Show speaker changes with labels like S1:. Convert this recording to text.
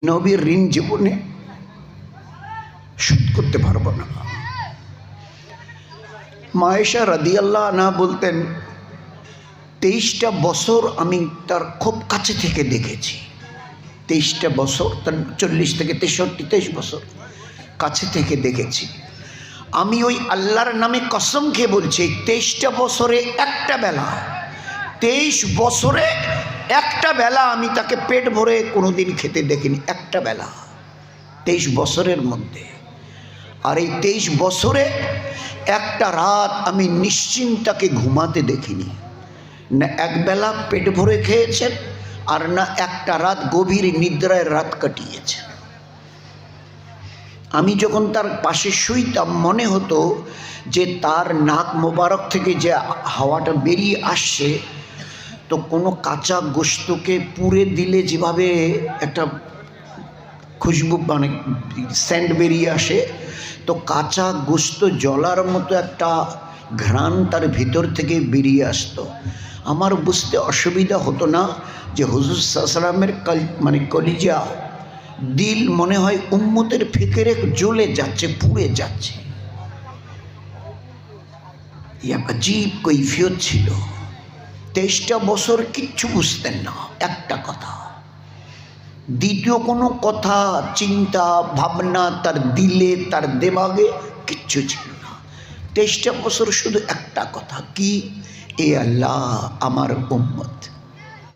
S1: নবীর ঋণ জীবনে শোধ করতে পারবো না। মা আয়েশা রাদিয়াল্লাহু আনহা বলতেন, 23টা বছর আমি তার খুব কাছে থেকে দেখেছি। 23টা বছর, তার 40 থেকে 63, 23 বছর কাছে থেকে দেখেছি। আমি ওই আল্লাহর নামে কসম খেয়ে বলছি, 23টা বছরে একটা বেলা, 23 বছরে একটা বেলা আমি তাকে পেট ভরে কোনোদিন খেতে দেখিনি, একটা বেলা 23 বছরের মধ্যে। আর এই 23 বছরে একটা রাত আমি নিশ্চিন্তাকে ঘুমাতে দেখিনি। না একবেলা পেট ভরে খেয়েছেন, আর না একটা রাত গভীর নিদ্রায় রাত কাটিয়েছেন। আমি যখন তার পাশে শুইতাম মনে হতো যে তার নাক মোবারক থেকে যে হাওয়াটা বেরিয়ে আসছে, তো কোনো কাঁচা গোশতকে পুড়ে দিলে যেভাবে একটা খুশবু মানে স্যান্ড বেরিয়ে আসে, তো কাঁচা গোশত জ্বলার মতো একটা ঘ্রাণ তার ভিতর থেকে বেরিয়ে আসতো। আমার বুঝতে অসুবিধা হতো না যে হুজুর সাল্লাল্লাহু আলাইহি ওয়াসাল্লামের মানে কলিজা দিল মনে হয় উম্মতের ফিকরে জ্বলে যাচ্ছে, পুড়ে যাচ্ছে। ইয়া আজীব কৈফিয়ত ছিল। 23টা বছর কিচ্ছু বুঝতেন না, একটা কথা, দ্বিতীয় কোনো কথা, চিন্তা ভাবনা তার দিলে তার দেমাগে কিচ্ছু ছিল না। 23টা বছর শুধু একটা কথা, কি, এ আল্লাহ আমার উম্মত